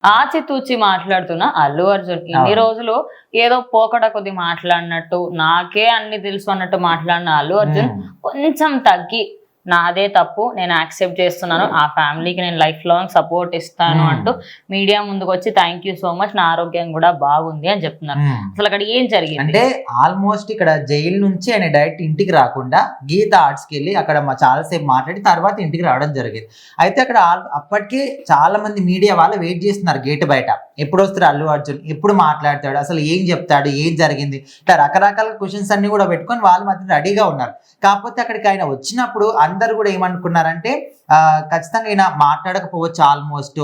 ఆచితూచి మాట్లాడుతున్న అల్లు అర్జున్ ఇన్ని అవును. రోజులు ఏదో పోకడ కొద్ది మాట్లాడినట్టు, నాకే అన్ని తెలుసు అన్నట్టు మాట్లాడిన అల్లు అర్జున్ హ్మ్. కొంచెం తగ్గి నాదే తప్పు, నేను యాక్సెప్ట్ చేస్తున్నాను, ఆ ఫ్యామిలీకి నేను లైఫ్ లాంగ్ సపోర్ట్ ఇస్తాను హ్మ్. అంటూ మీడియా ముందుకు వచ్చి థ్యాంక్ యూ సో మచ్, నా ఆరోగ్యం కూడా బాగుంది అని చెప్తున్నారు. హ్మ్. అసలు అక్కడ ఏం జరిగింది? అంటే ఆల్మోస్ట్ ఇక్కడ జైలు నుంచి ఆయన డైరెక్ట్ ఇంటికి రాకుండా గీత ఆర్ట్స్‌కి వెళ్ళి అక్కడ చాలా సేపు మాట్లాడి తర్వాత ఇంటికి రావడం జరిగింది. అయితే అక్కడ అప్పటికే చాలా మంది మీడియా వాళ్ళు వెయిట్ చేస్తున్నారు గేట్ బయట. ఎప్పుడొస్తారు అల్లు అర్జున్? ఎప్పుడు మాట్లాడతాడు? అసలు ఏం చెప్తాడు? ఏం జరిగింది? ఇట్లా రకరకాల క్వెషన్స్ అన్ని కూడా పెట్టుకొని వాళ్ళు మాత్రం రెడీగా ఉన్నారు. కాకపోతే అక్కడికి ఆయన వచ్చినప్పుడు అందరూ కూడా ఏమనుకున్నారంటే ఖచ్చితంగా ఈయన మాట్లాడకపోవచ్చు ఆల్మోస్ట్.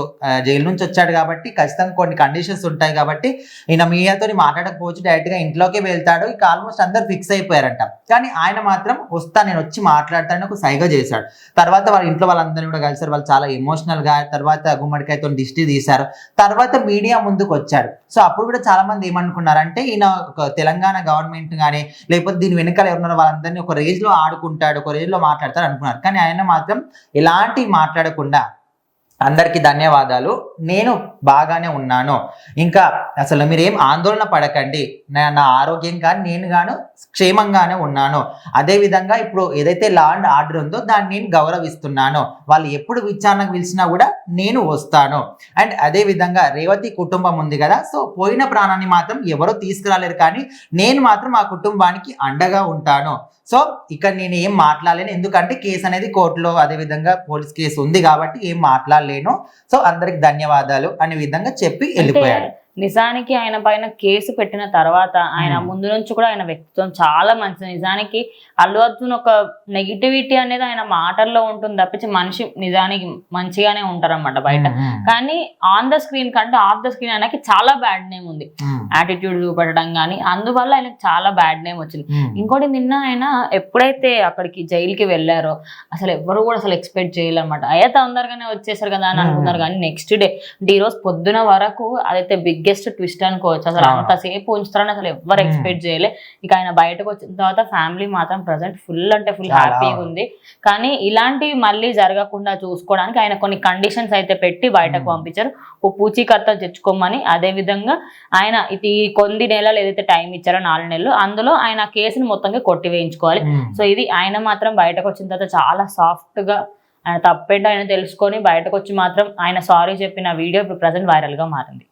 జైలు నుంచి వచ్చాడు కాబట్టి ఖచ్చితంగా కొన్ని కండిషన్స్ ఉంటాయి కాబట్టి ఈయన మీడియాతోని మాట్లాడకపోవచ్చు, డైరెక్ట్‌గా ఇంట్లోకే వెళ్తాడు. ఇక ఆల్మోస్ట్ అందరూ ఫిక్స్ అయిపోయారంట. కానీ ఆయన మాత్రం నేను వచ్చి మాట్లాడతానని ఒక సైగ చేశాడు. తర్వాత వాళ్ళ ఇంట్లో వాళ్ళందరిని కూడా కలిసారు. వాళ్ళు చాలా ఎమోషనల్‌గా తర్వాత గుమ్మడికాయతోని దిష్టి తీశారు. తర్వాత మీడియా ముందుకు వచ్చాడు. సో అప్పుడు కూడా చాలా మంది ఏమనుకున్నారంటే ఈయన ఒక తెలంగాణ గవర్నమెంట్ గాని లేకపోతే దీని వెనకాల ఎవరున్నారో వాళ్ళందరినీ ఒక రేంజ్‌లో ఆడుకుంటాడు, ఒక రేంజ్‌లో మాట్లాడతాడు అనుకున్నారు. కానీ ఆయన మాత్రం ఎలాంటివి మాట్లాడకుండా అందరికీ ధన్యవాదాలు, నేను బాగానే ఉన్నాను, ఇంకా అసలు మీరేం ఆందోళన పడకండి, నా ఆరోగ్యం కానీ నేను గాను క్షేమంగానే ఉన్నాను. అదేవిధంగా ఇప్పుడు ఏదైతే లా అండ్ ఆర్డర్ ఉందో దాన్ని నేను గౌరవిస్తున్నాను. వాళ్ళు ఎప్పుడు విచారణకు పిలిచినా కూడా నేను వస్తాను. అండ్ అదేవిధంగా రేవతి కుటుంబం ఉంది కదా, సో పోయిన ప్రాణాన్ని మాత్రం ఎవరో తీసుకురాలేరు, కానీ నేను మాత్రం ఆ కుటుంబానికి అండగా ఉంటాను. సో ఇక్కడ నేను ఏం మాట్లాడలేను, ఎందుకంటే కేసు అనేది కోర్టులో అదేవిధంగా పోలీస్ కేసు ఉంది కాబట్టి ఏం మాట్లాడలేను. సో అందరికి ధన్యవాదాలు అనే విధంగా చెప్పి వెళ్ళిపోయాడు. నిజానికి ఆయన పైన కేసు పెట్టిన తర్వాత ఆయన హ్మ్. ముందు నుంచి కూడా ఆయన వ్యక్తిత్వం చాలా మంచిది. నిజానికి అల్లు అర్జున్ ఒక నెగిటివిటీ అనేది ఆయన మాటల్లో ఉంటుంది తప్పించి మనిషి నిజానికి మంచిగానే ఉంటారన్నమాట బయట. కానీ ఆన్ ద స్క్రీన్ కంటే ఆఫ్ ద స్క్రీన్ ఆయనకి చాలా బ్యాడ్ నేమ్ ఉంది. యాటిట్యూడ్ చూపెట్టడం కానీ అందువల్ల ఆయనకి చాలా బ్యాడ్ నేమ్ వచ్చింది. ఇంకోటి నిన్న ఆయన ఎప్పుడైతే అక్కడికి జైలుకి వెళ్ళారో అసలు ఎవరు కూడా అసలు ఎక్స్పెక్ట్ చేయాలన్నమాట. అయ్యే తొందరగానే వచ్చేసారు కదా అని అనుకున్నారు, కానీ నెక్స్ట్ డే అంటే ఈ రోజు పొద్దున వరకు అదైతే బిగ్గెస్ట్ ట్విస్ట్ అనుకోవచ్చు. అసలు అంతసేపు ఉంచుతారని అసలు ఎవరు ఎక్స్పెక్ట్ చేయలే. ఇక ఆయన బయటకు వచ్చిన తర్వాత ఫ్యామిలీ మాత్రం ప్రజెంట్ ఫుల్ అంటే ఫుల్ హ్యాపీగా ఉంది. కానీ ఇలాంటివి మళ్ళీ జరగకుండా చూసుకోవడానికి ఆయన కొన్ని కండిషన్స్ అయితే పెట్టి బయటకు పంపించారు. ఓ పూచీకర్తలు తెచ్చుకోమని, అదే విధంగా ఆయన ఇది కొన్ని నెలలు ఏదైతే టైం ఇచ్చారో 4 నెలలు, అందులో ఆయన కేసుని మొత్తంగా కొట్టివేయించుకోవాలి. సో ఇది ఆయన మాత్రం బయటకు వచ్చిన తర్వాత చాలా సాఫ్ట్ గా ఆయన తప్పేంటో ఆయన తెలుసుకొని బయటకు వచ్చి మాత్రం ఆయన సారీ చెప్పిన వీడియో ఇప్పుడు ప్రజెంట్ వైరల్ గా మారింది.